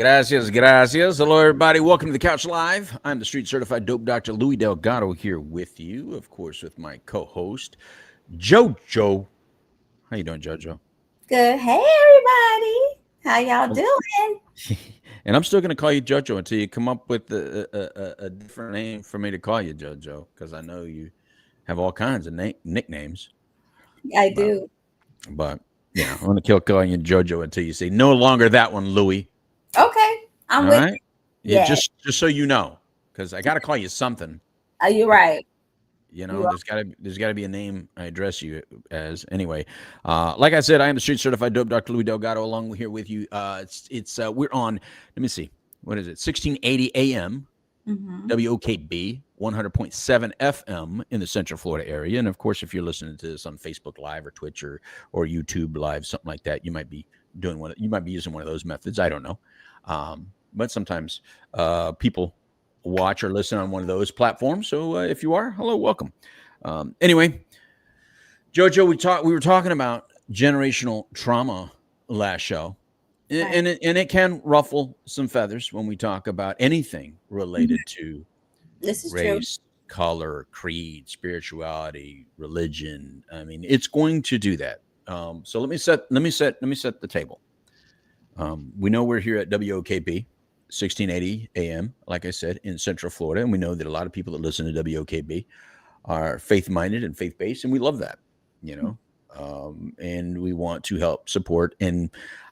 Gracias, gracias. Hello, everybody. Welcome to the Couch Live. I'm the street certified dope Dr. Louis Delgado here with you, of course, with my co-host, JoJo. How you doing, JoJo? Good. Hey, everybody. How y'all doing? And I'm still going to call you JoJo until you come up with a different name for me to call you, JoJo, because I know you have all kinds of nicknames. I But, do. but yeah, I'm going to kill calling you JoJo until you say no longer that one, Louis. Okay. All I'm with right? you. Yeah, Yes. just so you know, because I got to call you something. Are you right? You You know, are. there's gotta be a name I address you as. Anyway, like I said, I am the street certified dope Dr. Louis Delgado. Along here with you, it's we're on. Let me see, what is it? 1680 AM Mm-hmm. WOKB 100.7 FM in the Central Florida area, and of course, if you're listening to this on Facebook Live or Twitch or YouTube Live, something like that, you might be doing one. You might be using one of those methods. I don't know, but sometimes people watch or listen on one of those platforms. So if you are, hello, welcome. Anyway, Jojo, we were talking about generational trauma last show, Right. and it can ruffle some feathers when we talk about anything Mhm. related to This is true. race, color, creed, spirituality, religion. I mean, it's going to do that. So let me set the table. We know we're here at WOKB 1680 AM, like I said, in Central Florida, and we know that a lot of people that listen to WOKB are faith minded and faith based, and we love that, you know. And we want to help support and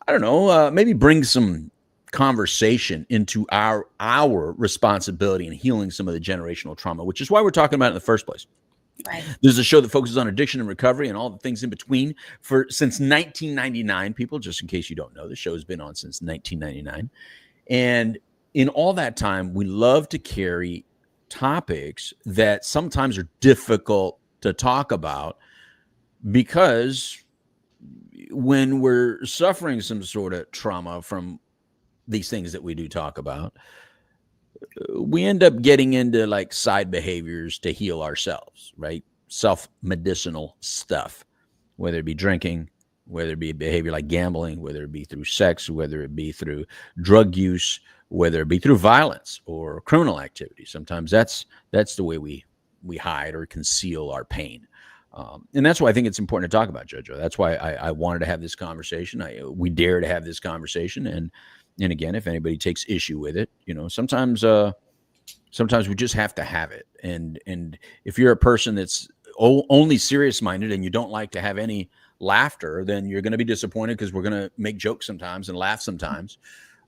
I don't know, maybe bring some conversation into our responsibility in healing some of the generational trauma, which is why we're talking about it in the first place. Right. There's a show that focuses on addiction and recovery and all the things in between for since 1999. People, just in case you don't know, the show has been on since 1999, and in all that time, we love to carry topics that sometimes are difficult to talk about because when we're suffering some sort of trauma from these things that we do talk about, we end up getting into like side behaviors to heal ourselves, right? Self medicinal stuff, whether it be drinking, whether it be behavior like gambling, whether it be through sex, whether it be through drug use, whether it be through violence or criminal activity. Sometimes that's the way we hide or conceal our pain. And that's why I think it's important to talk about, JoJo. That's why I wanted to have this conversation. We dare to have this conversation, and again, if anybody takes issue with it, you know, sometimes we just have to have it. And if you're a person that's only serious minded and you don't like to have any laughter, then you're going to be disappointed because we're going to make jokes sometimes and laugh sometimes.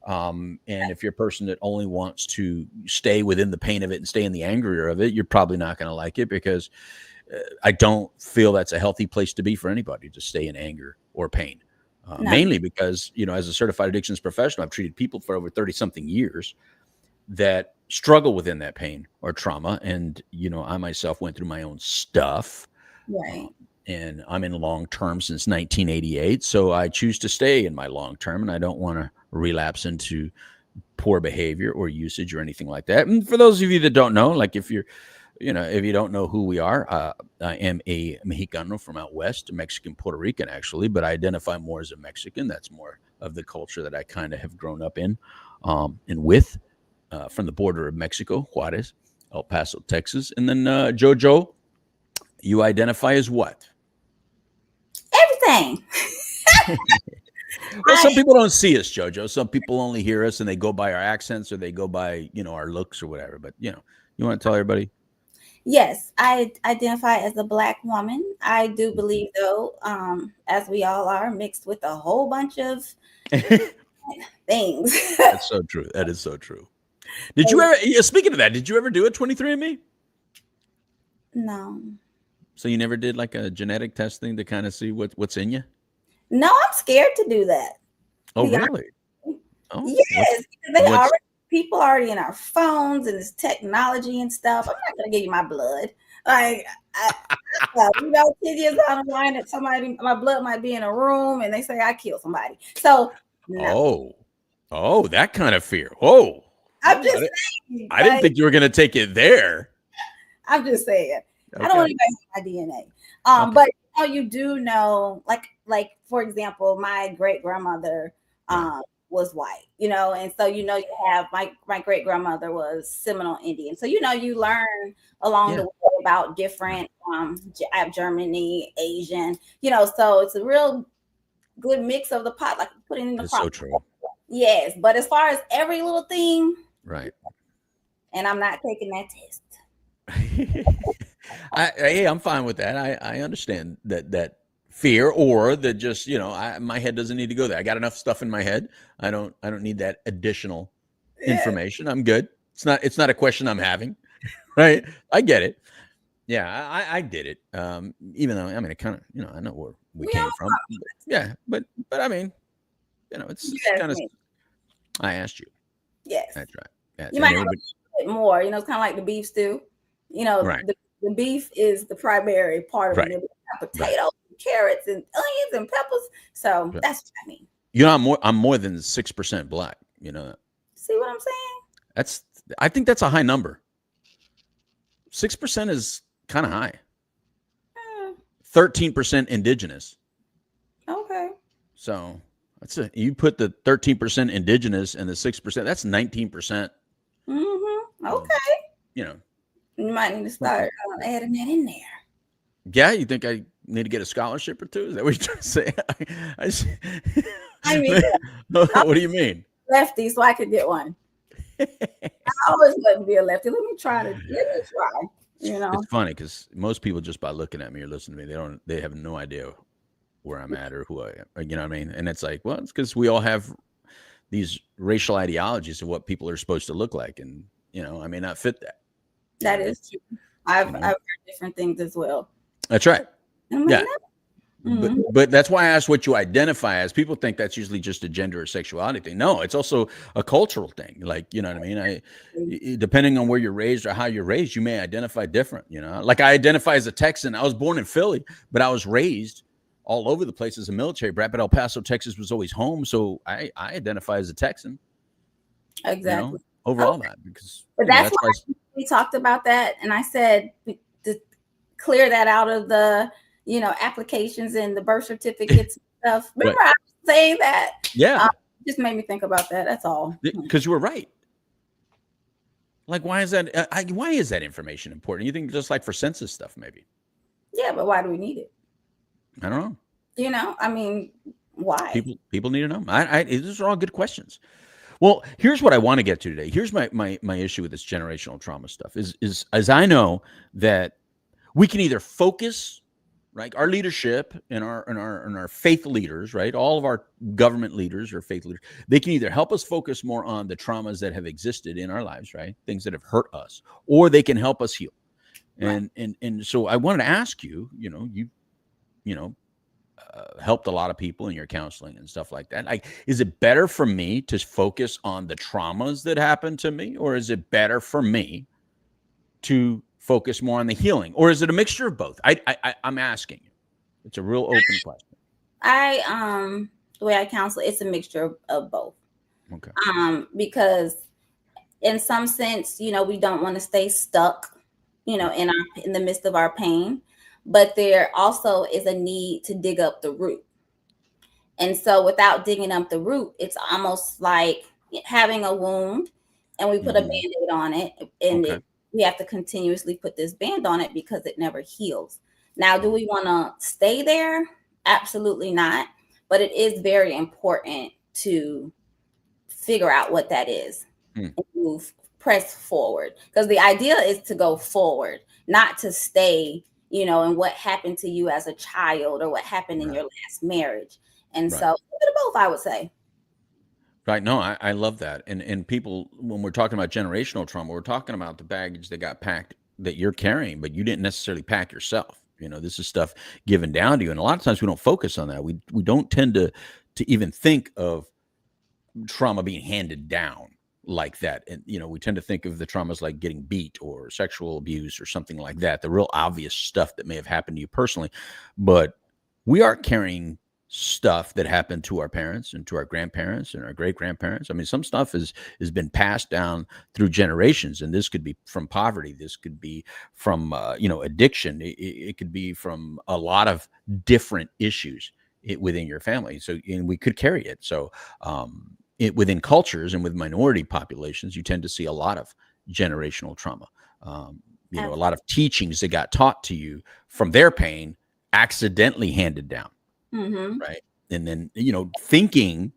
And if you're a person that only wants to stay within the pain of it and stay in the anger of it, you're probably not going to like it because I don't feel that's a healthy place to be for anybody to stay in anger or pain. No. Mainly because, you know, as a certified addictions professional, I've treated people for over 30 something years that struggle within that pain or trauma. And, you know, I myself went through my own stuff. Right. And I'm in long term since 1988. So I choose to stay in my long term and I don't want to relapse into poor behavior or usage or anything like that. And for those of you that don't know, like if you don't know who we are, I am a Mexicano from out west, Mexican, Puerto Rican, actually, but I identify more as a Mexican. That's more of the culture that I kind of have grown up in and with from the border of Mexico, Juarez, El Paso, Texas. And then JoJo, you identify as what? Everything. Well, I, some people don't see us, JoJo. Some people only hear us and they go by our accents or they go by, you know, our looks or whatever. But, you know, you want to tell everybody? yes, I identify as a Black woman. I do believe, though, as we all are, mixed with a whole bunch of things. That's so true. That is so true. Did you ever, speaking of that, did you ever do a 23andMe? No. So you never did like a genetic testing to kind of see what's in you? No, I'm scared to do that. Oh, Yeah. really? Oh, Yes, people already in our phones and this technology and stuff. I'm not gonna give you my blood. Like, 10 years down the line that my blood might be in a room and they say I killed somebody. So no, that kind of fear. Whoa. I'm just saying. I didn't think you were going to take it there. I'm just saying. Okay. I don't want anybody to know my DNA. Okay. But you do know, like for example, my great grandmother, was white, and so you have my great grandmother was Seminole Indian, so you learn along Yeah. the way about different Germany, Asian, so it's a real good mix of the pot, like putting in the It's pot. so true. Yes, but as far as every little thing, Right. and I'm not taking that test. Hey, I'm fine with that. I understand that fear, or that just my head doesn't need to go there. I got enough stuff in my head. I don't need that additional Yeah, information. I'm good. It's not a question I'm having. Right. I get it. Yeah, I did it. Even though, I mean, it kind of, I know where we we came all from. Yeah, but I mean, it's yes, kind of. me. I asked you. Yes. That's right. Yeah, You might and have everybody. a bit more, it's kind of like the beef stew. Right. The beef is the primary part of it. Right. Then we have Right. potatoes, and carrots, and onions and peppers. So Right. that's what I mean. I'm more than 6% black. See what I'm saying? That's. I think that's a high number. 6% is kind of high. 13% indigenous. Okay. So you put the 13% indigenous and the 6%. That's 19%. Okay. You know. You might need to start adding that in there. Yeah, you think I need to get a scholarship or two? Is that what you're trying to say? I mean, What do you mean? lefty, so I could get one. I always wanted to be a lefty. Let me try. It's funny because most people, just by looking at me or listening to me, they have no idea where I'm at or who I am. You know what I mean? And it's like, well, it's because we all have these racial ideologies of what people are supposed to look like, and I may not fit that. That is true. I've heard different things as well. That's right. Yeah. Mm-hmm. But that's why I asked what you identify as. People think that's usually just a gender or sexuality thing. No, it's also a cultural thing. Like, you know what I mean? Depending on where you're raised or how you're raised, you may identify different, Like I identify as a Texan. I was born in Philly, but I was raised all over the place as a military brat, but El Paso, Texas was always home. So I identify as a Texan. Exactly. Overall that. Because but that's why we talked about that. And I said to clear that out of the applications and the birth certificates and stuff. Remember I was saying that? Yeah. Just made me think about that. That's all. Because you were right. Like, why is that information important? You think just like for census stuff, maybe? Yeah, but why do we need it? I don't know. I mean, why? People need to know. These are all good questions. Well, here's what I want to get to today. Here's my issue with this generational trauma stuff is as I know that we can either focus, right, our leadership and our faith leaders, right, all of our government leaders or faith leaders, they can either help us focus more on the traumas that have existed in our lives, right, things that have hurt us, or they can help us heal. And so I wanted to ask you, helped a lot of people in your counseling and stuff like that. Like, is it better for me to focus on the traumas that happened to me, or is it better for me to focus more on the healing, or is it a mixture of both? I'm asking you. It's a real open question. The way I counsel, it's a mixture of both. Okay. Because in some sense, we don't want to stay stuck, in the midst of our pain. But there also is a need to dig up the root. And so without digging up the root, it's almost like having a wound and we put a Band-Aid on it, and we have to continuously put this band on it because it never heals. Now, do we want to stay there? Absolutely not. But it is very important to figure out what that is and press forward. Because the idea is to go forward, not to stay and what happened to you as a child or what happened in your last marriage. And so a bit of both, I would say. Right. No, I love that. And people, when we're talking about generational trauma, we're talking about the baggage that got packed that you're carrying, but you didn't necessarily pack yourself. This is stuff given down to you. And a lot of times we don't focus on that. We don't tend to even think of trauma being handed down like that. And, we tend to think of the traumas like getting beat or sexual abuse or something like that, the real obvious stuff that may have happened to you personally. But we are carrying stuff that happened to our parents and to our grandparents and our great grandparents. I mean, some stuff has been passed down through generations, and this could be from poverty. This could be from, addiction. It could be from a lot of different issues within your family. So, and we could carry it. So, within cultures and with minority populations, you tend to see a lot of generational trauma. Um, a lot of teachings that got taught to you from their pain accidentally handed down, Mm-hmm. right? And then, thinking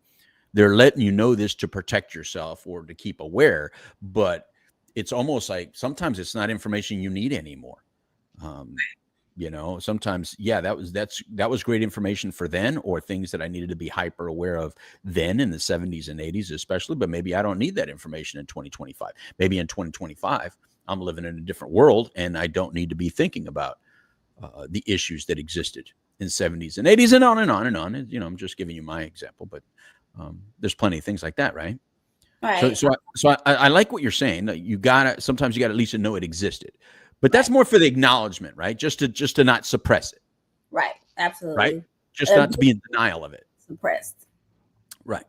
they're letting you know this to protect yourself or to keep aware, but it's almost like sometimes it's not information you need anymore. Um, sometimes, yeah, that was great information for then, or things that I needed to be hyper aware of then in the 70s and 80s, especially. But maybe I don't need that information in 2025. Maybe in 2025, I'm living in a different world and I don't need to be thinking about the issues that existed in 70s and 80s and on and on and on. And, I'm just giving you my example, but there's plenty of things like that, right? So, Right. I like what you're saying. Sometimes you got to at least know it existed, but that's Right. more for the acknowledgement, right? Just to not suppress it, Right. right? Absolutely. Just not to be in denial of it, Suppressed. right?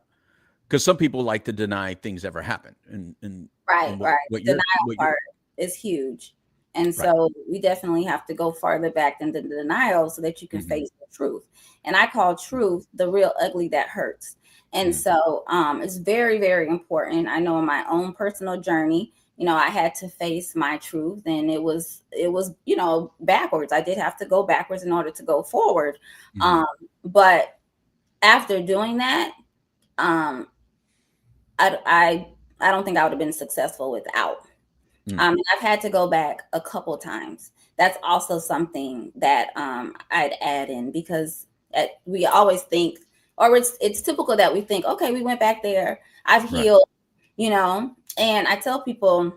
Because some people like to deny things ever happened, and Right. what Right. what The you're denial what you're part is huge. And right. so we definitely have to go farther back than the denial so that you can Mm-hmm, face the truth. And I call truth the real ugly that hurts. And mm-hmm, so it's very, very important. I know in my own personal journey, I had to face my truth, and it was backwards. I did have to go backwards in order to go forward. mm-hmm, Um, but after doing that, um, I don't think I would have been successful without. mm, And I've had to go back a couple times. That's also something that I'd add in, because we always think, or it's typical that we think, okay, we went back there, I've right. healed, and I tell people,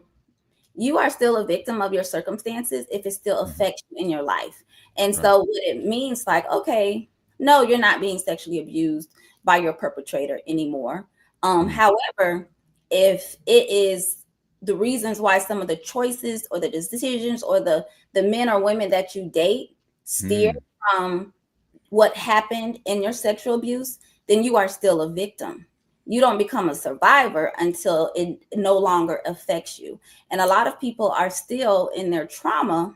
you are still a victim of your circumstances if it still Mm-hmm, affects you in your life. And right. so what it means, like, okay, no, you're not being sexually abused by your perpetrator anymore. Mm-hmm, However, if it is the reasons why some of the choices or the decisions or the men or women that you date steer mm-hmm, from what happened in your sexual abuse, then you are still a victim. You don't become a survivor until it no longer affects you. And a lot of people are still in their trauma,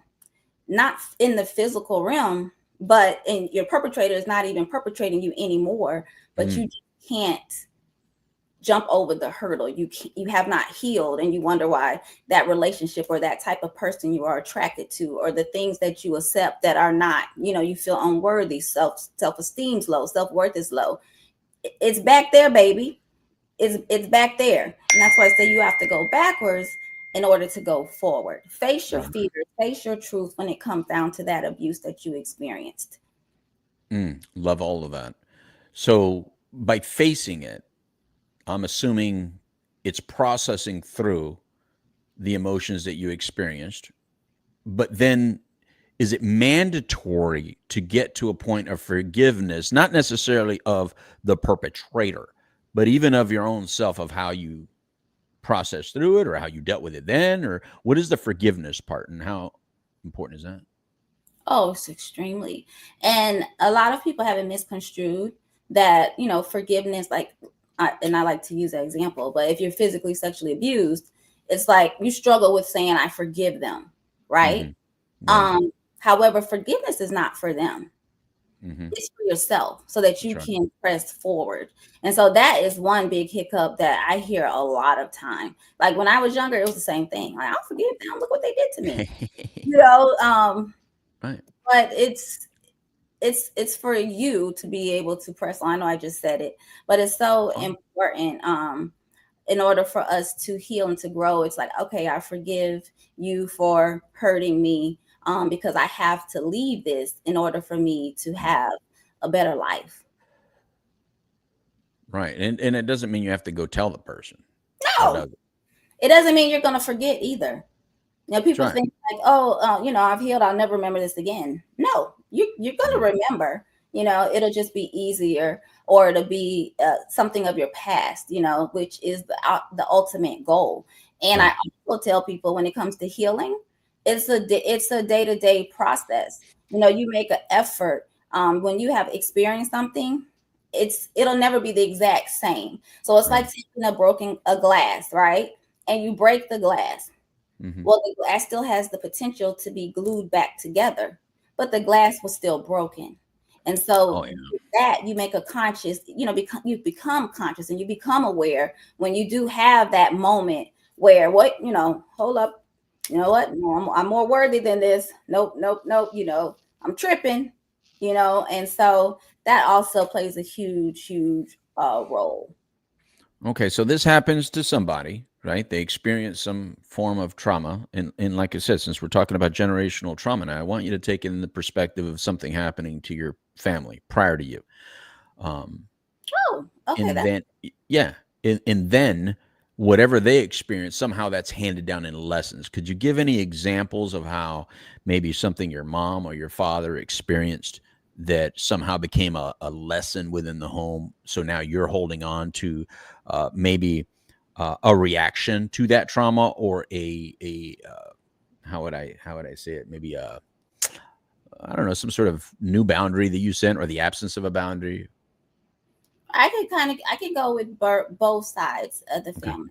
not in the physical realm, but in your perpetrator is not even perpetrating you anymore, but mm-hmm. you just can't jump over the hurdle. You have not healed, and you wonder why that relationship or that type of person you are attracted to, or the things that you accept that are not, you feel unworthy, self-esteem's low, self-worth is low. It's back there, baby. It's back there. And that's why I say you have to go backwards in order to go forward. Face your Right. fears, face your truth when it comes down to that abuse that you experienced. Love all of that. So by facing it, I'm assuming it's processing through the emotions that you experienced, but then is it mandatory to get to a point of forgiveness, not necessarily of the perpetrator, but even of your own self, of how you processed through it or how you dealt with it then? Or what is the forgiveness part and how important is that? Oh, it's extremely. And a lot of people have it misconstrued that, forgiveness, like, and I like to use that example, but if you're physically sexually abused, it's like you struggle with saying, I forgive them, right? Mm-hmm. Right. However, forgiveness is not for them. Mm-hmm. It's for yourself so that That's you right. can press forward. And so that is one big hiccup that I hear a lot of time. Like when I was younger, it was the same thing. Like, I'll forgive them. Look what they did to me. You know, um, Right. but it's for you to be able to press on. I know I just said it, but it's so Oh, important. In order for us to heal and to grow, it's like, okay, I forgive you for hurting me, because I have to leave this in order for me to have a better life. right. And it doesn't mean you have to go tell the person, or No, does it? it doesn't mean you're going to forget either. That's People right. think like, oh, I've healed. I'll never remember this again. No, you're going Mm, to remember. It'll just be easier, or it'll be something of your past. Which is the ultimate goal. And I right. also tell people when it comes to healing, it's a day-to-day process. You make an effort when you have experienced something. It'll never be the exact same. So it's like Right. taking a glass, right? And you break the glass. Mm-hmm. Well, the glass still has the potential to be glued back together, but the glass was still broken. And so Oh yeah. with that you make a conscious, you become conscious and you become aware when you do have that moment where hold up, you know what, no, I'm more worthy than this, nope, nope, nope, I'm tripping, and so that also plays a huge role. Okay, so this happens to somebody, right? They experience some form of trauma. And like I said, since we're talking about generational trauma now, I want you to take it in the perspective of something happening to your family prior to you. Um, Oh, okay, and that's then, yeah, and then whatever they experience, somehow that's handed down in lessons. Could you give any examples of how maybe something your mom or your father experienced that somehow became a lesson within the home? So now you're holding on to maybe a reaction to that trauma, or a how would I say it? Maybe a, I don't know, some sort of new boundary that you set, or the absence of a boundary. I can go with both sides of the Okay. family.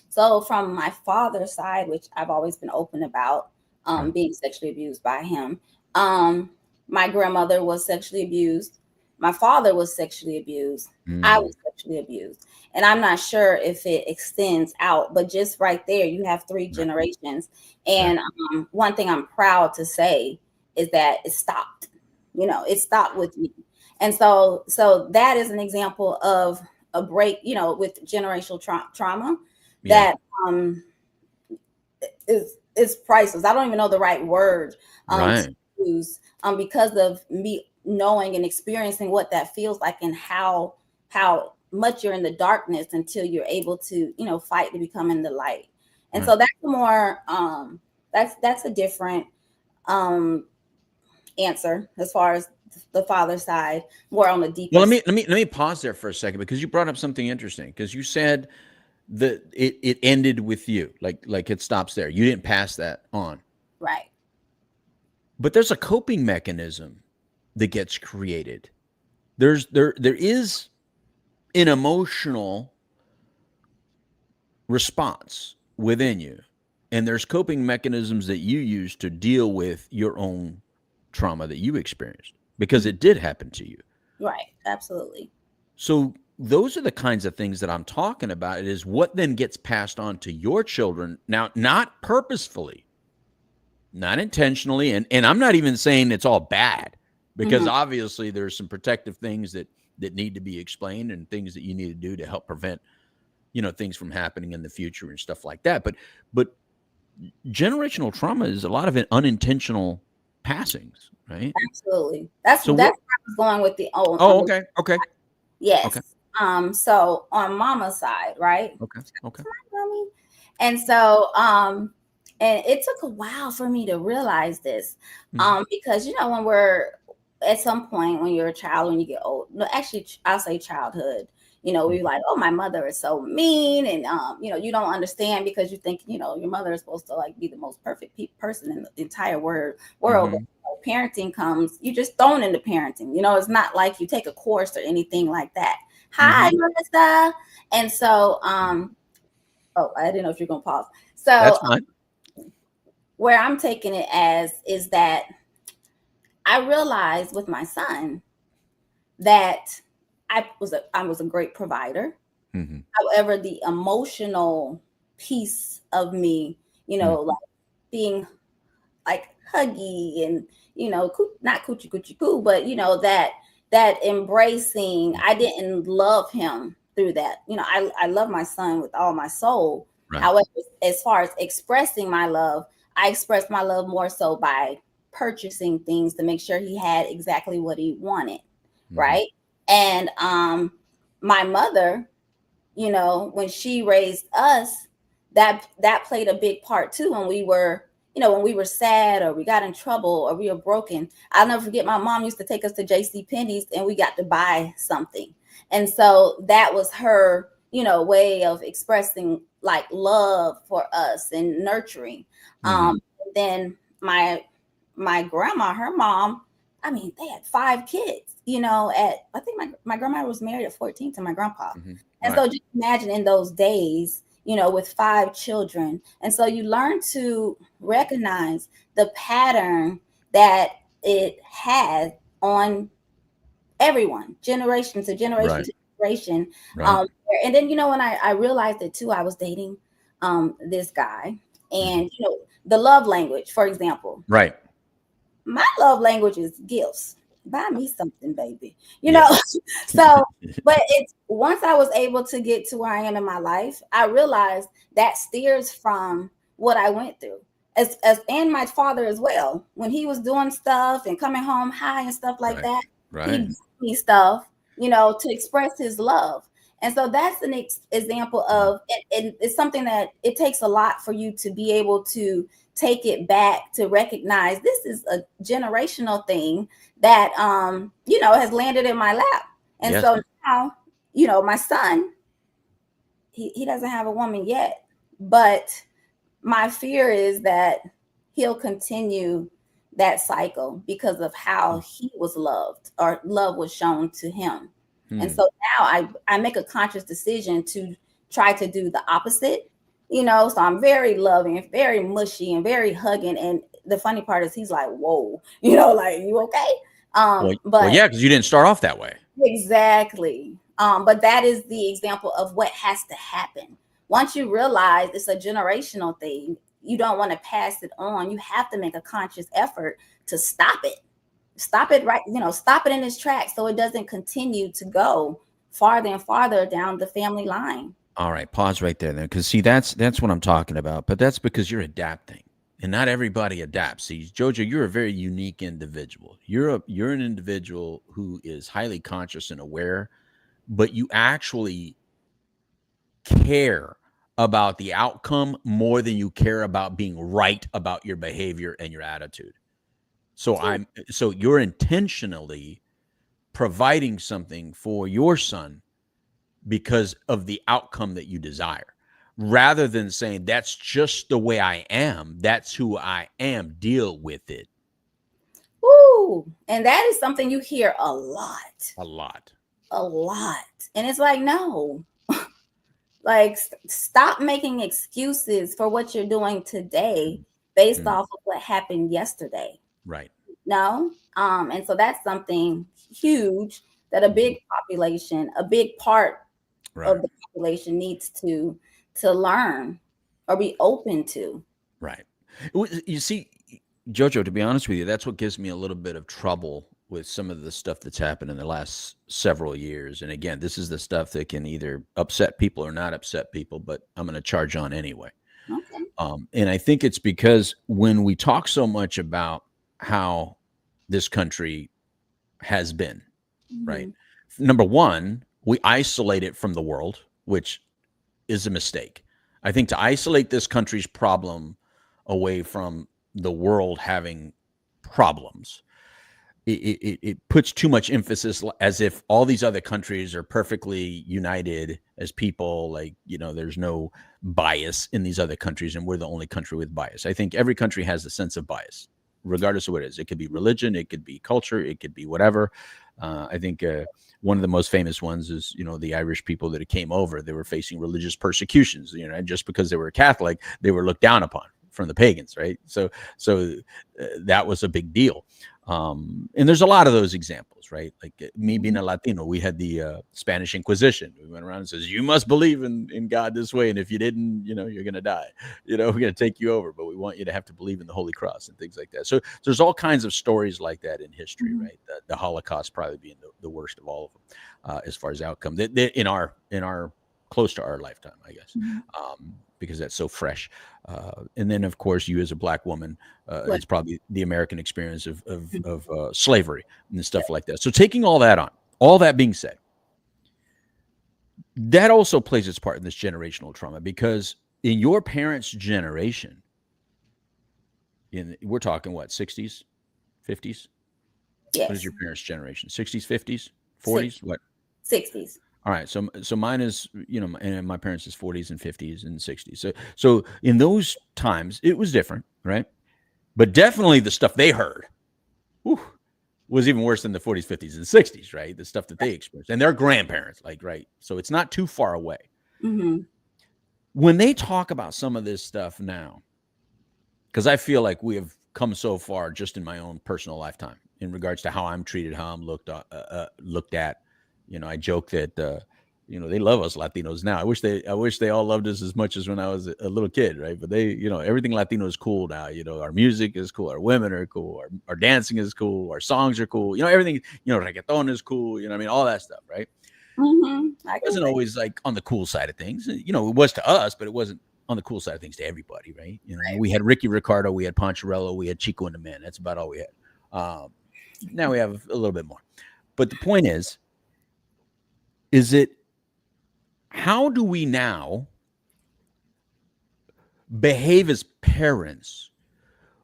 So from my father's side, which I've always been open about, Right. being sexually abused by him. Um, my grandmother was sexually abused. My father was sexually abused. I Mm, was sexually abused, and I'm not sure if it extends out, but just right there, you have three right. generations. Right. And one thing I'm proud to say is that it stopped. It stopped with me. And so that is an example of a break, with generational trauma Yeah. that is priceless. I don't even know the right word to Right. use, because of me knowing and experiencing what that feels like, and how much you're in the darkness until you're able to fight to become in the light. And Right. so that's more that's a different um answer as far as the father side, more on the Well, deeper. let me pause there for a second, because you brought up something interesting. Because you said that it ended with you, like it stops there. You didn't pass that on, Right. but there's a coping mechanism that gets created. There is an emotional response within you, and there's coping mechanisms that you use to deal with your own trauma that you experienced, because Mhm. it did happen to you. Right. Absolutely. So those are the kinds of things that I'm talking about. It is what then gets passed on to your children. Now, not purposefully, not intentionally, and I'm not even saying it's all bad, because Hmm. obviously there's some protective things that need to be explained, and things that you need to do to help prevent, things from happening in the future and stuff like that. But generational trauma is a lot of it unintentional passings, right? Absolutely. That's So where what? I was going with the Oh, okay, okay, okay, yes. So on mama's side, right? okay, okay. Mommy. And so and it took a while for me to realize this. Mhm. Because when we're at some point when you're a child, when you get old, no, actually I'll say childhood, we're Mhm. like, oh, my mother is so mean, and you don't understand because you think, your mother is supposed to like be the most perfect person in the entire world. But Mhm. parenting comes, you just thrown into parenting. It's not like you take a course or anything like that. Hi, Mhm. Melissa. And so oh, I didn't know if you're gonna pause. So That's fine. where I'm taking it as is that I realized with my son that I was a great provider. Mhm. However, the emotional piece of me, Mm. like being like huggy and not coochie coochie coo, but that embracing. I didn't love him through that. I love my son with all my soul. Right. However, as far as expressing my love, I expressed my love more so by purchasing things to make sure he had exactly what he wanted, Mhm. right? And my mother, when she raised us, that played a big part too. When we were sad or we got in trouble or we were broken, I'll never forget my mom used to take us to JC Penney's and we got to buy something. And so that was her, way of expressing like love for us and nurturing. Mhm. Then my grandma, her mom, I mean, they had 5 kids, at I think my grandma was married at 14 to my grandpa. Mhm. And Right. so just imagine in those days, with 5 children. And so you learn to recognize the pattern that it has on everyone, generation to generation Right. to generation. Right. And then, when I realized it too, I was dating this guy, Mhm. and the love language, for example, Right. my love language is gifts. Buy me something, baby. Yes. So, but it's once I was able to get to where I am in my life, I realized that steers from what I went through. As and my father as well. When he was doing stuff and coming home high and stuff like Right. that, he Right. gave me stuff, to express his love. And so that's an example Mhm. of and it's something that it takes a lot for you to be able to take it back to recognize this is a generational thing that has landed in my lap. And Yes. so now, my son, he doesn't have a woman yet, but my fear is that he'll continue that cycle because of how he was loved or love was shown to him. And Hmm. so now I make a conscious decision to try to do the opposite, so I'm very loving, very mushy, and very hugging. And the funny part is he's like, whoa, like, you okay? Well, But yeah, because you didn't start off that way. exactly. But that is the example of what has to happen. Once you realize it's a generational thing, you don't want to pass it on. You have to make a conscious effort to stop it. Stop it right, stop it in its tracks so it doesn't continue to go farther and farther down the family line. All right, pause right there then, because see, that's what I'm talking about. But that's because you're adapting, and not everybody adapts. See, Jojo, you're a very unique individual. You're an individual who is highly conscious and aware, but you actually care about the outcome more than you care about being right about your behavior and your attitude. So Yeah. you're intentionally providing something for your son because of the outcome that you desire, rather than saying that's just the way I am, that's who I am, deal with it. Woo. And that is something you hear a lot, A lot. a lot. And it's like, no, like, stop making excuses for what you're doing today based Mm, off of what happened yesterday. right. No. And so that's something huge that a Mhm. big population, a big part Right. of the population needs to learn or be open to. Right. You see, Jojo, to be honest with you, that's what gives me a little bit of trouble with some of the stuff that's happened in the last several years. And again, this is the stuff that can either upset people or not upset people, but I'm going to charge on anyway. Okay. And I think it's because when we talk so much about how this country has been, right? Mm-hmm. Number one, we isolate it from the world, which is a mistake. I think to isolate this country's problem away from the world having problems, it puts too much emphasis, as if all these other countries are perfectly united as people. Like, there's no bias in these other countries and we're the only country with bias. I think every country has a sense of bias, regardless of what it is. It could be religion, it could be culture, it could be whatever. I think one of the most famous ones is, the Irish people that came over. They were facing religious persecutions, and just because they were Catholic, they were looked down upon from the pagans, right? So that was a big deal. And there's a lot of those examples, right? Like me being Mm-hmm. a Latino, we had the Spanish Inquisition. We went around and says, you must believe in God this way. And if you didn't, you're going to die. We're going to take you over, but we want you to have to believe in the Holy Cross and things like that. So there's all kinds of stories like that in history, Mm-hmm. right? The Holocaust probably being the worst of all of them, as far as outcome in our close to our lifetime, I guess, Mm-hmm. because that's so fresh. And then, of course, you as a black woman, Right. it's probably the American experience of slavery and stuff like that. So taking all that on, all that being said, that also plays its part in this generational trauma, because in your parents' generation, we're talking what, 60s, 50s? What is Yes. your parents' generation? 60s, 50s, Six, 40s? What? 60s. All right, so mine is, and my parents is 40s and 50s and 60s. So in those times it was different, right? But definitely the stuff they heard, whew, was even worse than the 40s, 50s, and 60s, right? The stuff that they experienced and their grandparents, like, right? So it's not too far away. Mm-hmm. When they talk about some of this stuff now, because I feel like we have come so far just in my own personal lifetime, in regards to how I'm treated, how I'm looked at. I joke that they love us Latinos now. I wish they all loved us as much as when I was a little kid, right? But everything Latino is cool now. Our music is cool, our women are cool, our dancing is cool, our songs are cool. Everything. Reggaeton is cool. I mean, all that stuff, right? I It wasn't always like on the cool side of things. It was to us, but it wasn't on the cool side of things to everybody, right? We had Ricky Ricardo, we had Poncharello, we had Chico and the Man. That's about all we had. Now we have a little bit more. But the point is it how do we now behave as parents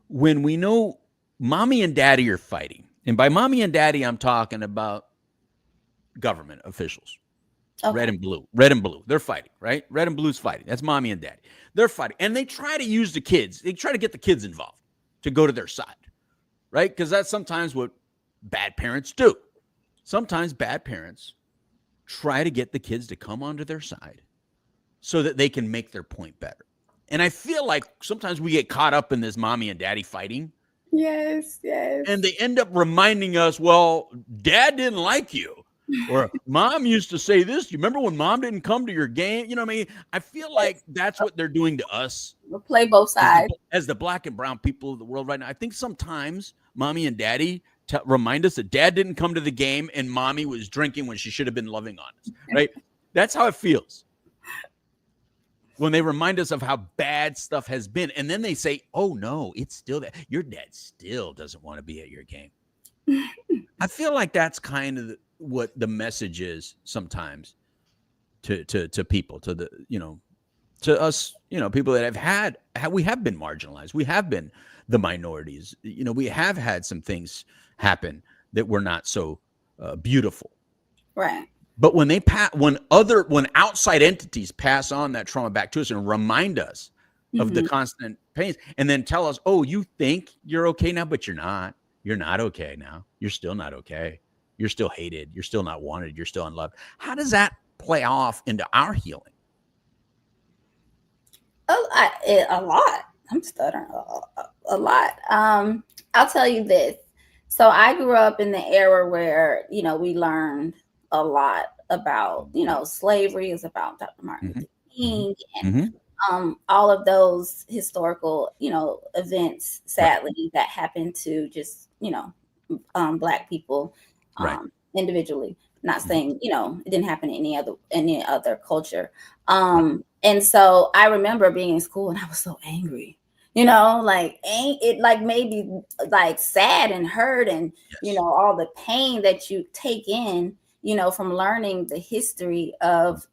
when we know mommy and daddy are fighting? And by mommy and daddy, I'm talking about government officials. Okay. Red and blue. They're fighting, right? Red and blue's fighting. That's mommy and daddy. They're fighting. And they try to use the kids. They try to get the kids involved to go to their side, right? Because that's sometimes what bad parents do. Sometimes bad parents try to get the kids to come onto their side so that they can make their point better. And I feel like sometimes we get caught up in this mommy and daddy fighting. Yes. And they end up reminding us, well, dad didn't like you. Or mom used to say this. You remember when mom didn't come to your game? You know what I mean? I feel like that's what they're doing to us. We'll play both sides. As the black and brown people of the world right now. I think sometimes mommy and daddy remind us that dad didn't come to the game and mommy was drinking when she should have been loving on us, right? That's how it feels. When they remind us of how bad stuff has been. And then they say, oh, no, it's still that. Your dad still doesn't want to be at your game. I feel like that's kind of what the message is sometimes to people, to us, people that we have been marginalized. We have been the minorities. We have had some things happen that were not so beautiful. Right. But when when outside entities pass on that trauma back to us and remind us of the constant pains, and then tell us, oh, you think you're okay now, but you're not. You're not okay now. You're still not okay. You're still hated. You're still not wanted. You're still unloved. How does that play off into our healing? A lot. I'm stuttering a lot. I'll tell you this. So I grew up in the era where, we learned a lot about, slavery is about Dr. Martin Luther King and all of those historical, events, sadly, that happened to just, Black people individually. Not saying, it didn't happen in any other culture. And so I remember being in school and I was so angry. It made me sad and hurt and all the pain that you take in, from learning the history of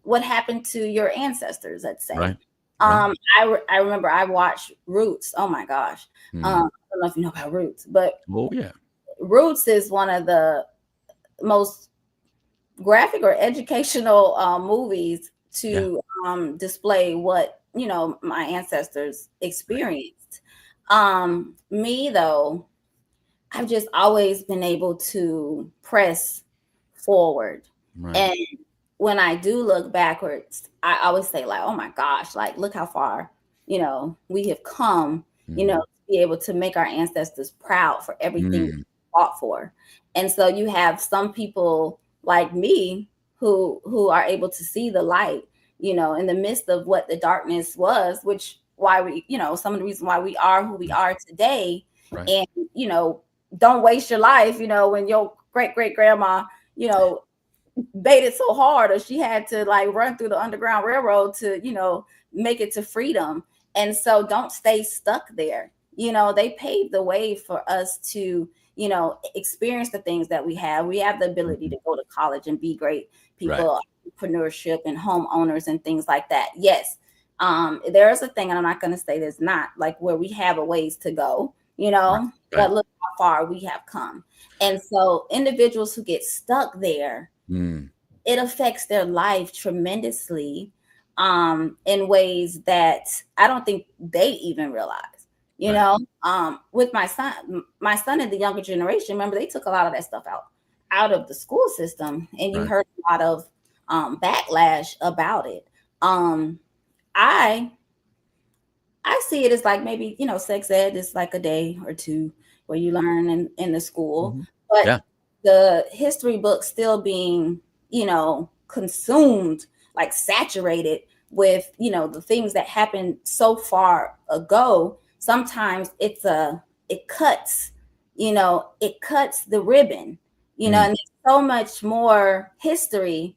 what happened to your ancestors, let's say. Right. I remember I watched Roots. Oh my gosh. I don't know if you know about Roots, but Roots is one of the most graphic or educational movies to display what my ancestors experienced. Me though, I've just always been able to press forward. And when I do look backwards, I always say oh my gosh, look how far, we have come, to be able to make our ancestors proud for everything we fought for. And so you have some people like me who are able to see the light, in the midst of what the darkness was, why we, some of the reasons why we are who we are today. Right. And, don't waste your life, when your great-great-grandma, baited so hard, or she had to run through the Underground Railroad to, make it to freedom. And so don't stay stuck there. They paved the way for us to, experience the things that we have. We have the ability to go to college and be great people, entrepreneurship and homeowners and things like that. Yes. There is a thing, and I'm not going to say there's not, where we have a ways to go, but look how far we have come. And so individuals who get stuck there, it affects their life tremendously in ways that I don't think they even realize. With my son and the younger generation, remember, they took a lot of that stuff out of the school system, and you heard a lot of backlash about it. I see it as maybe, sex ed is a day or two, where you learn in the school, Mm-hmm. but Yeah. the history book still being, consumed, like saturated with, the things that happened so far ago. Sometimes it cuts, it cuts the ribbon, Mm. and there's so much more history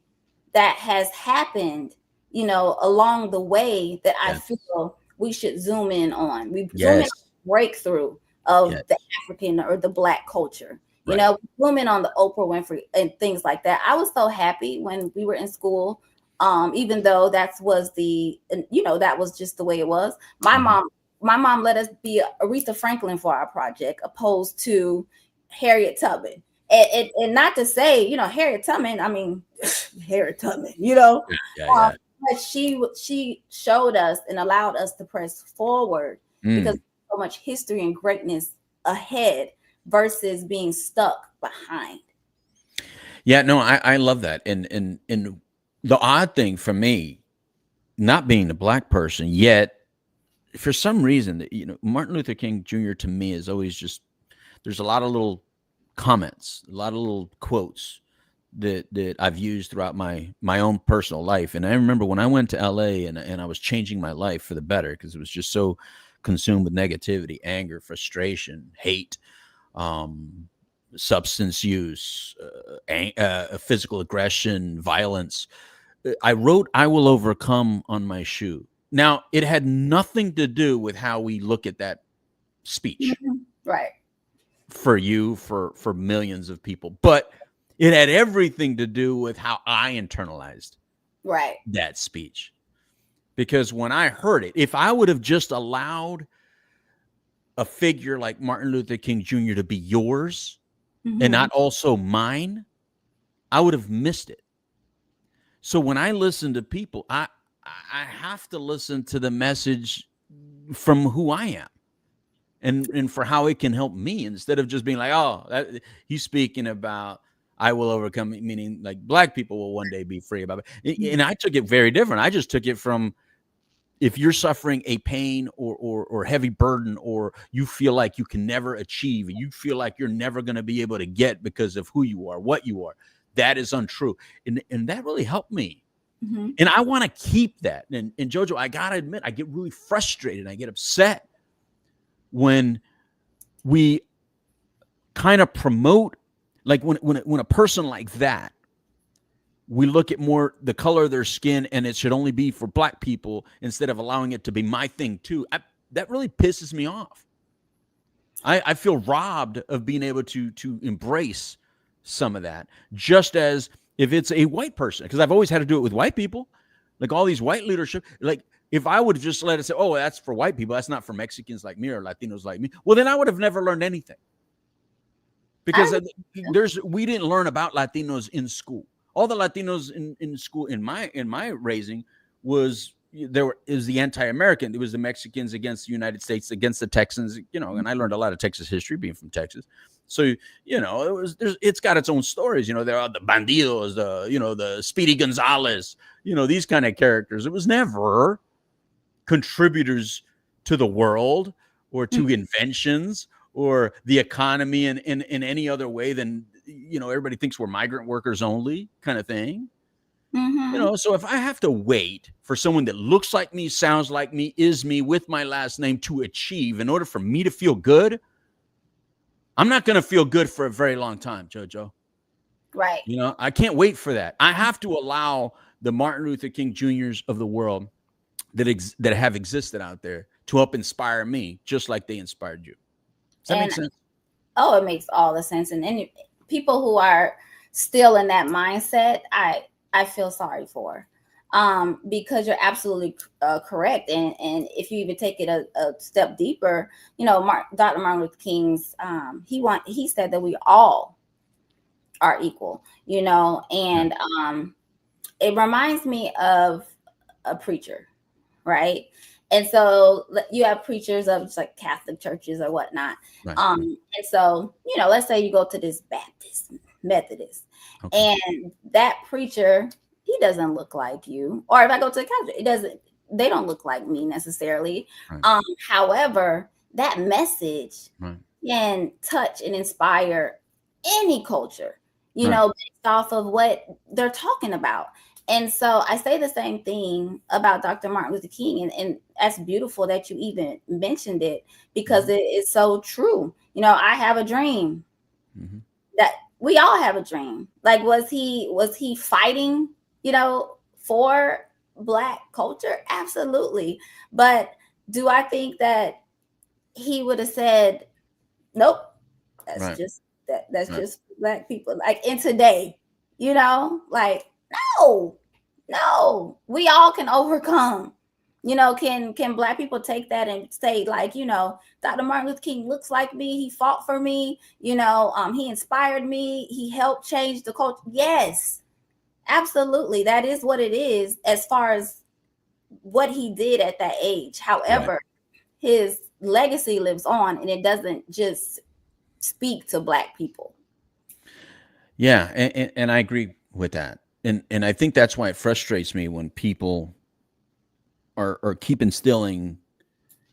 that has happened, along the way that I Yeah. feel we should zoom in on. We zoom in on Yes. the breakthrough of the Yes. African or the Black culture. Right. Zoom in on the Oprah Winfrey and things like that. I was so happy when we were in school, even though that was just the way it was. My Mm-hmm. mom, my mom let us be Aretha Franklin for our project, opposed to Harriet Tubman. And not to say, Harriet Tubman. I mean, Harriet Tubman. Yeah. Yeah. Um, Yeah. but she showed us and allowed us to press forward because Mm. so much history and greatness ahead versus being stuck behind. Yeah. No, I love that. And the odd thing for me, not being a black person yet, for some reason, Martin Luther King Jr. to me is always just, there's a lot of little comments, a lot of little quotes that I've used throughout my own personal life. And I remember when I went to LA and I was changing my life for the better because it was just so consumed with negativity, anger, frustration, hate, um, substance use, physical aggression, violence. I wrote "I will overcome" on my shoe. Now, it had nothing to do with how we look at that speech Right. for you, for millions of people, but it had everything to do with how I internalized Right. that speech. Because when I heard it, if I would have just allowed a figure like Martin Luther King Jr. to be yours and Mm-hmm. not also mine, I would have missed it. So when I listen to people, I have to listen to the message from who I am and for how it can help me instead of just being like, oh, he's speaking about I will overcome, meaning like black people will one day be free about it. And I took it very different. I just took it from, if you're suffering a pain or heavy burden, or you feel like you can never achieve, you feel like you're never going to be able to get because of who you are, what you are, that is untrue. And that really helped me. Mm-hmm. And I want to keep that. And Jojo, I got to admit, I get really frustrated. I get upset when we kind of promote, like when a person like that, we look at more the color of their skin and it should only be for black people instead of allowing it to be my thing too. That really pisses me off. I feel robbed of being able to embrace some of that, just as if it's a white person, because I've always had to do it with white people, like all these white leadership. Like if I would have just let it say, oh, that's for white people, that's not for Mexicans like me or Latinos like me, well, then I would have never learned anything, because we didn't learn about Latinos in school. All the Latinos in school in my raising was is the anti-American. It was the Mexicans against the United States, against the Texans, and I learned a lot of Texas history being from Texas. So, it's got its own stories. There are the bandidos, the Speedy Gonzalez, these kind of characters. It was never contributors to the world or to inventions or the economy in any other way than, everybody thinks we're migrant workers only kind of thing. Mm-hmm. So if I have to wait for someone that looks like me, sounds like me, is me with my last name to achieve in order for me to feel good, I'm not going to feel good for a very long time, Jojo. Right. I can't wait for that. I have to allow the Martin Luther King Jr.'s of the world that have existed out there to help inspire me, just like they inspired you. Does that make sense? Oh, it makes all the sense. And people who are still in that mindset, I feel sorry for, because you're absolutely correct. And if you even take it a step deeper, Dr. Martin Luther King's, he said that we all are equal, and it reminds me of a preacher, right? And so you have preachers of just like Catholic churches or whatnot. Right. And so, let's say you go to this Baptist, Methodist, Okay. and that preacher, he doesn't look like you. Or if I go to the Catholic, they don't look like me necessarily. Right. However, that message Right. can touch and inspire any culture, Right. based off of what they're talking about. And so I say the same thing about Dr. Martin Luther King. And that's beautiful that you even mentioned it, because Mhm. it is so true. I have a dream. Mhm. That we all have a dream. Like, was he fighting, for Black culture? Absolutely. But do I think that he would have said, nope, that's Right. just that's Right. just Black people, like in today, like, no, no, we all can overcome. Can Black people take that and say, like, Dr. Martin Luther King looks like me, he fought for me, he inspired me, he helped change the culture? Yes, absolutely, that is what it is, as far as what he did at that age. Right. However, his legacy lives on, and it doesn't just speak to Black people. Yeah, and I agree with that. And I think that's why it frustrates me when people are keep instilling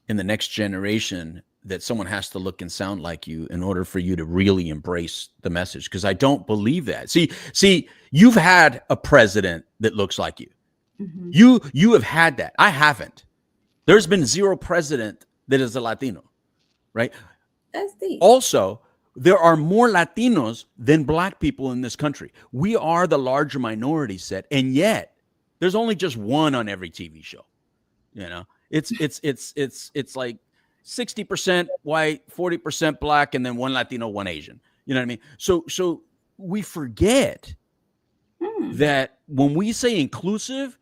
in the next generation that someone has to look and sound like you in order for you to really embrace the message, because I don't believe that. See, you've had a president that looks like you. Mm-hmm. You have had that. I haven't. There's been zero president that is a Latino, right? That's deep. Also, there are more Latinos than Black people in this country. We are the larger minority set, and yet there's only just one on every TV show. You know, it's like 60% white, 40% Black, and then one Latino, one Asian. You know what I mean? So we forget Hmm. that when we say inclusive,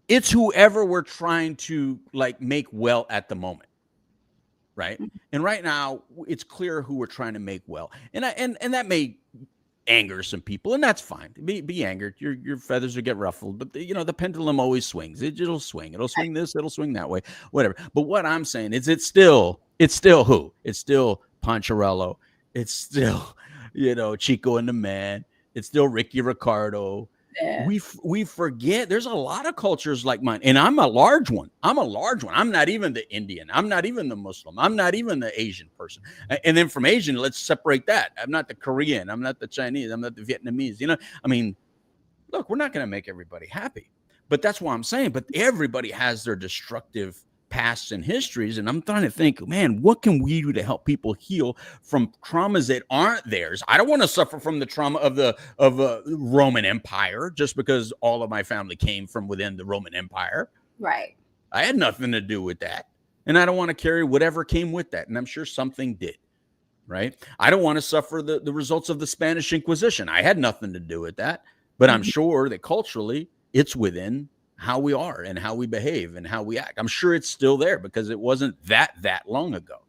it's whoever we're trying to like make well at the moment, right? And right now, it's clear who we're trying to make well, and that may anger some people, and that's fine. Be angered. Your feathers will get ruffled, but the pendulum always swings. It'll swing. It'll swing this. It'll swing that way. Whatever. But what I'm saying is, it's still who? It's still Poncherello. It's still Chico and the Man. It's still Ricky Ricardo. Yeah. We forget there's a lot of cultures like mine, and I'm a large one. I'm not even the Indian. I'm not even the Muslim. I'm not even the Asian person. And then from Asian, let's separate that. I'm not the Korean. I'm not the Chinese. I'm not the Vietnamese. I mean, look, we're not going to make everybody happy, but that's what I'm saying. But everybody has their destructive pasts and histories, and I'm trying to think, man, what can we do to help people heal from traumas that aren't theirs? I don't want to suffer from the trauma of the Roman Empire just because all of my family came from within the Roman Empire. Right. I had nothing to do with that, and I don't want to carry whatever came with that, and I'm sure something did. Right? I don't want to suffer the results of the Spanish Inquisition. I had nothing to do with that, but I'm Mhm. sure that culturally it's within how we are and how we behave and how we act. I'm sure it's still there because it wasn't that long ago.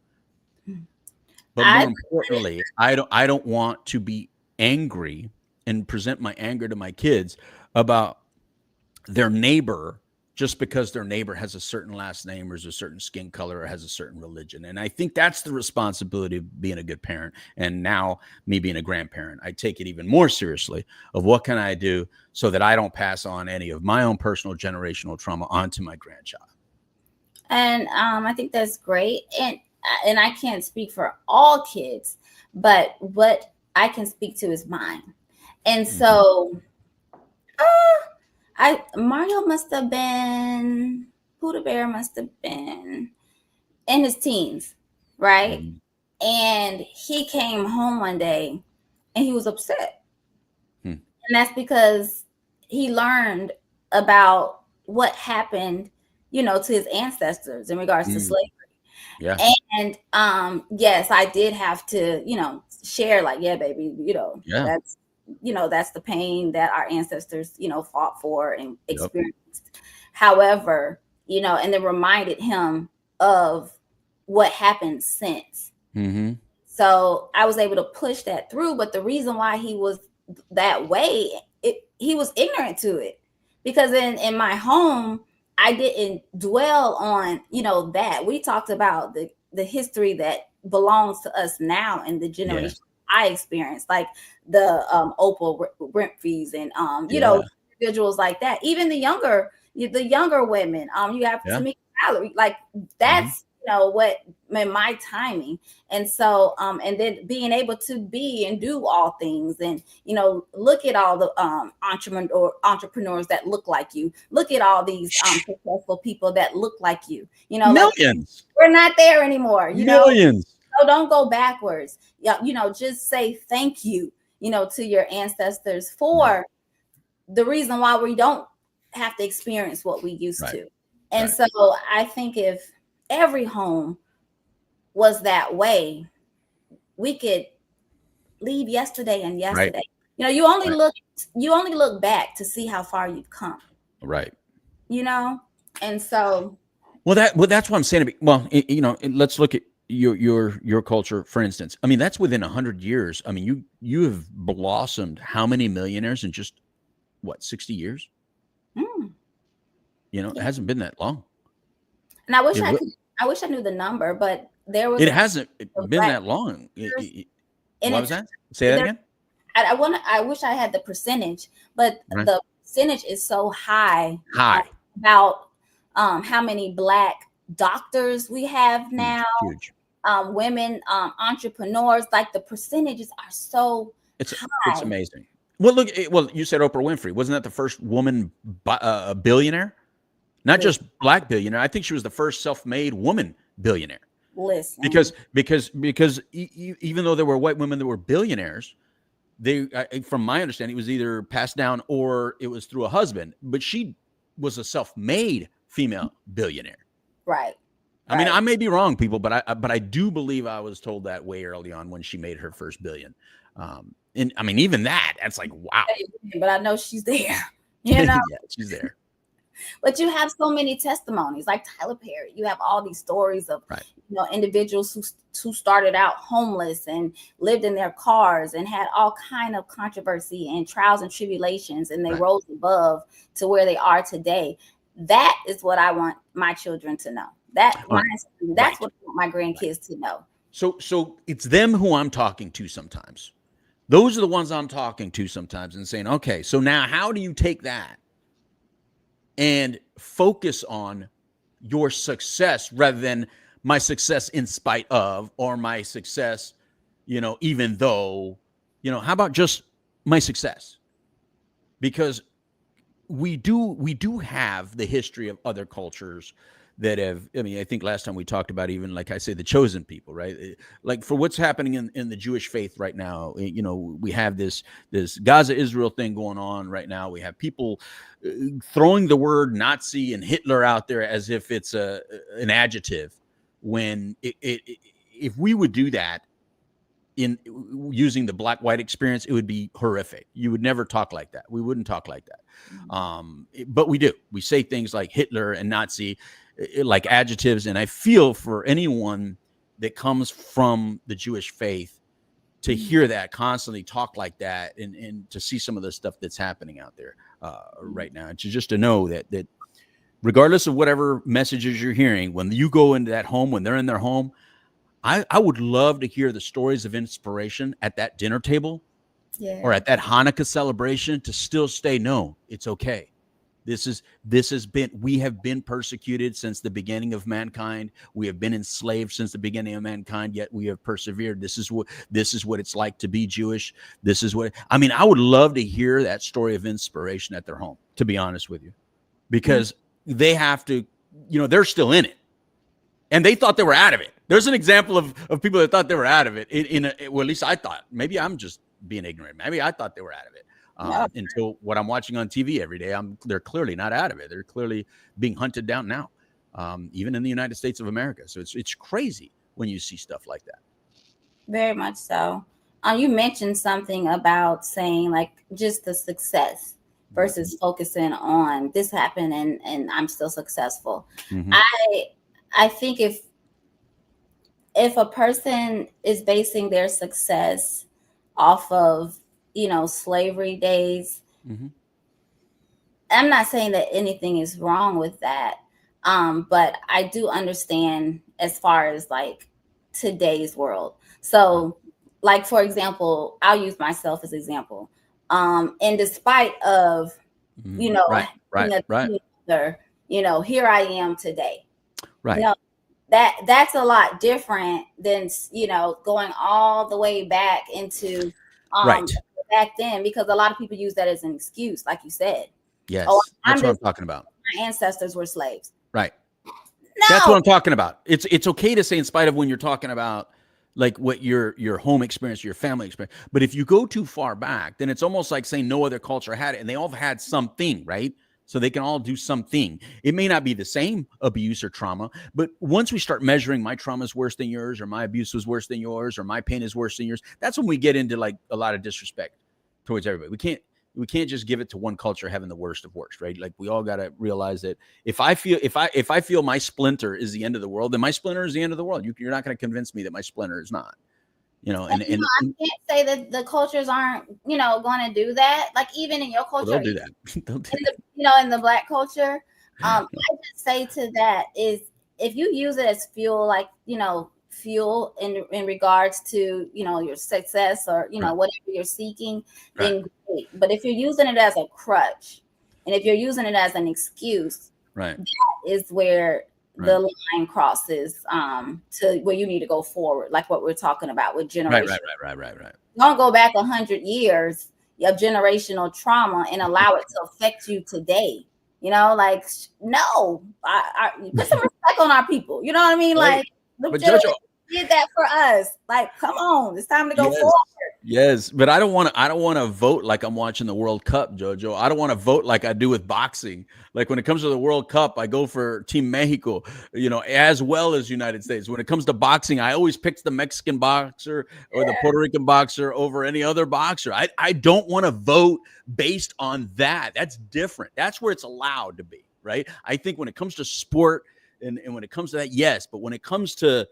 But I more importantly, I don't want to be angry and present my anger to my kids about their neighbor just because their neighbor has a certain last name or is a certain skin color or has a certain religion. And I think that's the responsibility of being a good parent. And now me being a grandparent, I take it even more seriously of what can I do so that I don't pass on any of my own personal generational trauma onto my grandchild. And I think that's great. And I can't speak for all kids, but what I can speak to is mine. And Mm-hmm. so Mario must have been, Buddha Bear must have been in his teens, right? Mm-hmm. And he came home one day and he was upset. Hmm. And that's because he learned about what happened, to his ancestors in regards to Mm. slavery. Yeah. And yes, I did have to, share, like, yeah, baby, Yeah. that's the pain that our ancestors, fought for and Yep. experienced. However, and then reminded him of what happened since. Mm-hmm. So I was able to push that through. But the reason why he was that way, he was ignorant to it, because in my home, I didn't dwell on, that. We talked about the history that belongs to us now and the Yeah. generation I experienced, like the Oprah Winfrey's and Yeah. individuals like that. Even the younger women, you have Yeah. Tamika Mallory, like Mm-hmm. that's what in my timing. And so and then being able to be and do all things, and look at all the entrepreneurs that look like you, look at all these successful people that look like you, like Millions. we're not there anymore, Millions. so don't go backwards. Yeah, just say thank you, to your ancestors for the reason why we don't have to experience what we used to. And so I think if every home was that way, we could leave yesterday and yesterday. You only look back to see how far you've come. Right. And so that's what I'm saying. Well, let's look at your culture, for instance. I mean, that's within 100 years. I mean, you have blossomed how many millionaires in just 60 years? It hasn't been that long. And I wish I knew the number, but there was. It hasn't been that long. What was that? Say that again. I wish I had the percentage, but the percentage is so high. About how many Black doctors we have now. Huge. Women entrepreneurs, like the percentages are so high. It's amazing. Well, look. You said Oprah Winfrey. Wasn't that the first woman billionaire? Not just Black billionaire. I think she was the first self-made woman billionaire. Listen, because even though there were white women that were billionaires, they, from my understanding, it was either passed down or it was through a husband. But she was a self-made female billionaire. Right. I mean, I may be wrong, people, but I do believe I was told that way early on when she made her first billion. And I mean, even that's like, wow. But I know she's there. Yeah, she's there. But you have so many testimonies, like Tyler Perry. You have all these stories of individuals who started out homeless and lived in their cars and had all kind of controversy and trials and tribulations, and they rose above to where they are today. That is what I want my children to know. That's what I want my grandkids to know. So it's them who I'm talking to sometimes. Those are the ones I'm talking to sometimes and saying, okay, so now how do you take that and focus on your success rather than my success in spite of, or my success, even though, how about just my success? Because we do have the history of other cultures that have, I think last time we talked about, even like I say, the chosen people, right? Like for what's happening in the Jewish faith right now, we have this Gaza-Israel thing going on right now. We have people throwing the word Nazi and Hitler out there as if it's an adjective, when if we would do that in using the black-white experience, it would be horrific. You would never talk like that. We wouldn't talk like that. But we do. We say things like Hitler and Nazi like adjectives. And I feel for anyone that comes from the Jewish faith to hear that constantly talk like that, and to see some of the stuff that's happening out there right now, and just to know that regardless of whatever messages you're hearing, when you go into that home, when they're in their home, I would love to hear the stories of inspiration at that dinner table or at that Hanukkah celebration, to still stay, no, it's okay. We have been persecuted since the beginning of mankind. We have been enslaved since the beginning of mankind, yet we have persevered. This is what it's like to be Jewish. I would love to hear that story of inspiration at their home, to be honest with you, because they have to, they're still in it. And they thought they were out of it. There's an example of people that thought they were out of it. Well, at least I thought. Maybe I'm just being ignorant. Maybe I thought they were out of it. Until what I'm watching on TV every day, they're clearly not out of it. They're clearly being hunted down now, even in the United States of America. So it's crazy when you see stuff like that. Very much so. You mentioned something about saying like just the success versus focusing on this happened and I'm still successful. Mm-hmm. I think if a person is basing their success off of, slavery days, mm-hmm. I'm not saying that anything is wrong with that. But I do understand as far as like today's world. So like, for example, I'll use myself as example. And despite of, right. here I am today. Right. that's a lot different than, going all the way back into Right. back then, because a lot of people use that as an excuse, like you said. Oh, Yes. I'm That's what I'm just talking about. my ancestors were slaves. Right. That's what No, I'm talking about. It's okay to say, in spite of, when you're talking about like what your home experience, your family experience. But if you go too far back, then it's almost like saying no other culture had it, and they all had something, right? So they can all do something. It may not be the same abuse or trauma, but once we start measuring, my trauma is worse than yours, or my abuse was worse than yours, or my pain is worse than yours, that's when we get into like a lot of disrespect towards everybody. We can't just give it to one culture having the worst of worst, right? Like, we all got to realize that if I feel my splinter is the end of the world, then my splinter is the end of the world. You're not going to convince me that my splinter is not. and, I can't say that the cultures aren't, going to do that. Like, even in your well, culture, they'll do that. They'll do that. in the Black culture, I just say to that is, if you use it as fuel, like, fuel in regards to, your success, or Right. whatever you're seeking, Right. then great. But if you're using it as a crutch, and if you're using it as an excuse, Right. is where the line crosses to where you need to go forward, like what we're talking about with generation. Right. Don't go back 100 years of generational trauma and allow it to affect you today. Like, no, I put some respect on our people. You know what I mean? Right. Like, the But generation did that for us. Like, come on, it's time to go forward. Yes, but I don't want to vote like I'm watching the World Cup, Jojo. I don't want to vote like I do with boxing. Like, when it comes to the World Cup, I go for Team Mexico, as well as United States. When it comes to boxing, I always pick the Mexican boxer or the Puerto Rican boxer over any other boxer. I don't want to vote based on that. That's different. That's where it's allowed to be, right? I think when it comes to sport and when it comes to that, yes. But when it comes to,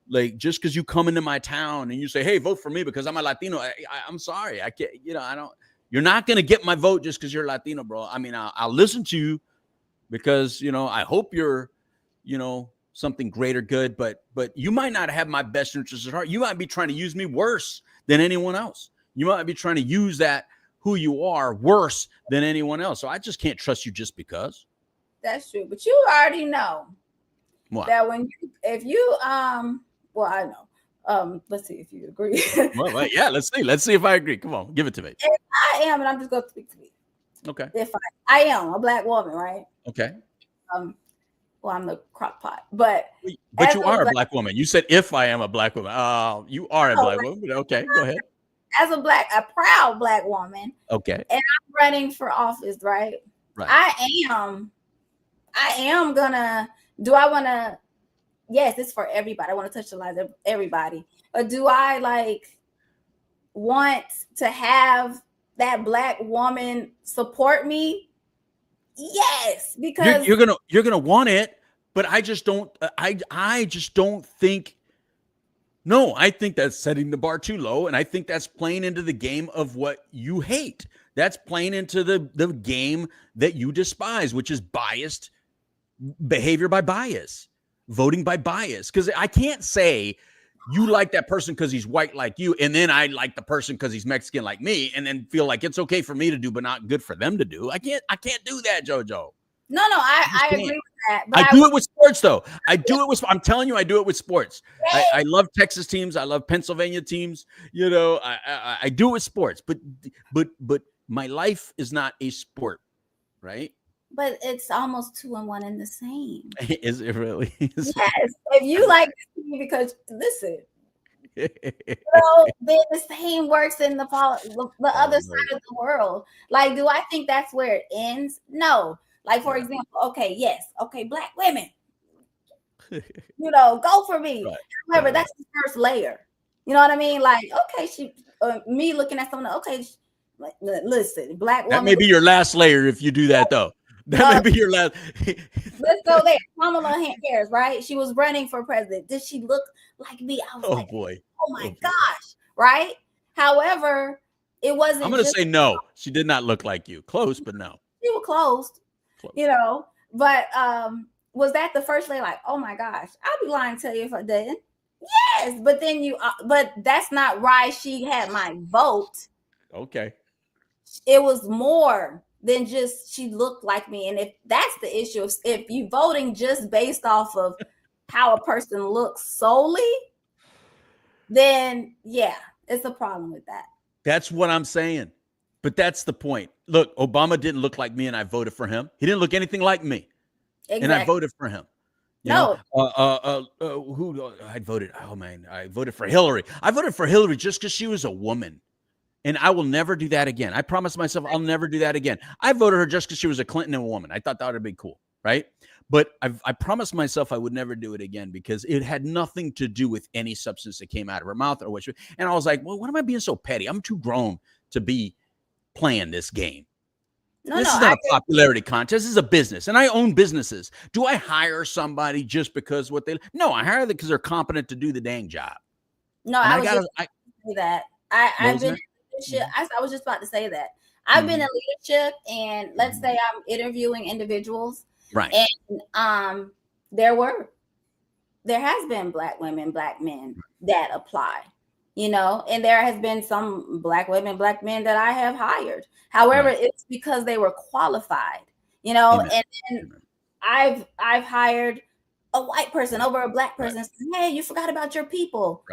like, just because you come into my town and you say, hey, vote for me because I'm a Latino, I'm sorry. I can't, I don't, you're not going to get my vote just because you're Latino, bro. I mean, I'll listen to you because, I hope you're, something great or good, but you might not have my best interests at heart. You might be trying to use me worse than anyone else. You might be trying to use that, who you are, worse than anyone else. So I just can't trust you just because. That's true. But you already know that if you, well, I know. Let's see if you agree. Well, yeah, let's see if I agree. Come on, give it to me. If I am, and I'm just going to speak to me. Okay. If I am a Black woman, right? Okay. Well, I'm the crock pot, but you are a Black woman. You said if I am a Black woman. You are a Black woman. Okay, go ahead. As a proud Black woman. Okay. And I'm running for office, right? Right. I am gonna. Do I want to? Yes, it's for everybody. I want to touch the lives of everybody. But do I want to have that Black woman support me? Yes, because you're gonna want it, but I just don't. I just don't think. No, I think that's setting the bar too low, and I think that's playing into the game of what you hate. That's playing into the game that you despise, which is biased behavior by bias, voting by bias. Because I can't say you like that person because he's white like you, and then I like the person because he's Mexican like me, and then feel like it's okay for me to do, but not good for them to do. I can't do that, JoJo. No, I agree with that. But I do it with sports, though. I'm telling you, I do it with sports. I love Texas teams. I love Pennsylvania teams. I do it with sports. But my life is not a sport, right? But it's almost 2 and 1 in the same. Is it really? Yes. If you like me, because listen, then the same works in the other side of the world. Like, do I think that's where it ends? No. Like, for example, okay, Black women, go for me. Right. However, that's the first layer. You know what I mean? Like, okay, me looking at someone, okay, listen, Black woman. That may be your last layer if you do that, though. That may be your last. Let's go there. Kamala Harris, right? She was running for president. Did she look like me? I was boy. Oh my gosh, right? However, it wasn't. I'm going to say no. She did not look like you. Close, but no. She was close. But was that the first layer? Like, oh my gosh, I'll be lying to tell you if I didn't. Yes, but then but that's not why she had my vote. Okay. It was more than just she looked like me. And if that's the issue, if you voting just based off of how a person looks solely, then yeah, it's a problem with that. That's what I'm saying. But that's the point. Look, Obama didn't look like me and I voted for him. He didn't look anything like me. Exactly. And I voted for him. You no. know, who I voted? Oh man, I voted for Hillary. I voted for Hillary just because she was a woman. And I will never do that again. I promised myself I'll never do that again. I voted her just because she was a Clinton and a woman. I thought that would be cool, right? But I promised myself I would never do it again because it had nothing to do with any substance that came out of her mouth or what. And I was like, well, what am I being so petty? I'm too grown to be playing this game. This is not a popularity contest. This is a business, and I own businesses. Do I hire somebody just because what they? No, I hire them because they're competent to do the dang job. No, and I was just say that. I've been in leadership. I was just about to say that. I've been in leadership, and let's say I'm interviewing individuals, right? And there has been Black women, Black men that apply. You know, and there has been some Black women, Black men that I have hired. However, it's because they were qualified, you know. Amen. And I've hired a white person over a Black person. Hey, you forgot about your people.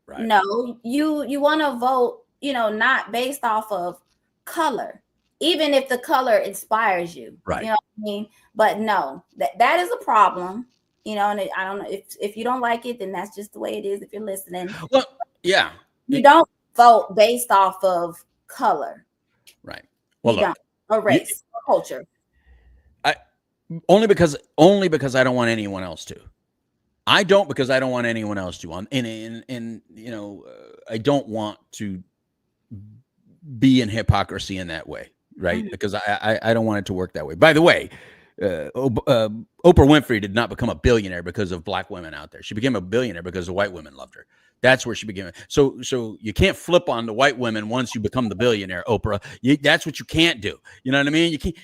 Right. No, you want to vote, you know, not based off of color, even if the color inspires you. Right. You know what I mean? But no, that is a problem. You know, and I don't know if you don't like it, then that's just the way it is. If you're listening, well. Yeah. You don't vote based off of color. Right. Well, look, or race or culture. Only because I don't want anyone else to. I don't because I don't want anyone else to. And you know, I don't want to be in hypocrisy in that way, right? Because I don't want it to work that way. By the way, Oprah Winfrey did not become a billionaire because of Black women out there. She became a billionaire because the white women loved her. That's where she began. So you can't flip on the white women once you become the billionaire, Oprah. That's what you can't do. You know what I mean? You can't.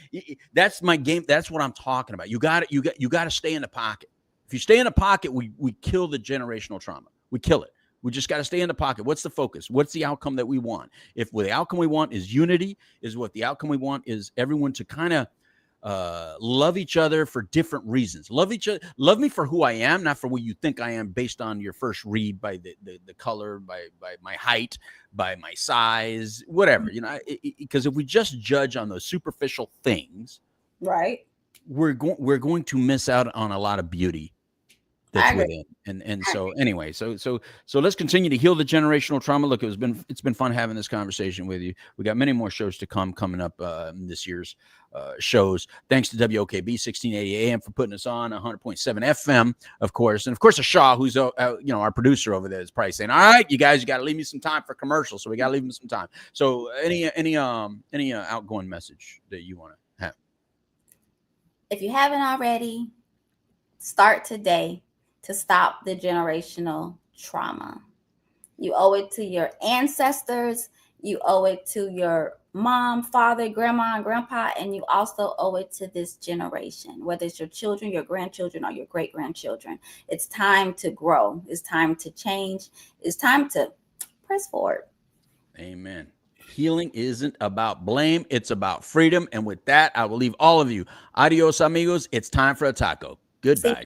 That's my game. That's what I'm talking about. You got to stay in the pocket. If you stay in the pocket, we kill the generational trauma. We kill it. We just got to stay in the pocket. What's the focus? What's the outcome that we want? If the outcome we want is unity, is what the outcome we want is everyone to kind of love each other for different reasons. Love each other. Love me for who I am, not for what you think I am based on your first read by the color, by my height, by my size, whatever. You know, because if we just judge on those superficial things, right, we're going to miss out on a lot of beauty that's within. And so anyway, so let's continue to heal the generational trauma. Look, it's been fun having this conversation with you. We got many more shows to coming up this year's shows. Thanks to WOKB 1680 AM for putting us on 100.7 FM, of course, and of course, Shaw, who's our producer over there, is probably saying, "All right, you guys, you got to leave me some time for commercials." So we got to leave him some time. So any outgoing message that you want to have? If you haven't already, start today to stop the generational trauma. You owe it to your ancestors. You owe it to your mom, father, grandma, and grandpa, and you also owe it to this generation, whether it's your children, your grandchildren, or your great-grandchildren. It's time to grow. It's time to change. It's time to press forward. Amen. Healing isn't about blame. It's about freedom. And with that, I will leave all of you. Adios, amigos. It's time for a taco. Goodbye.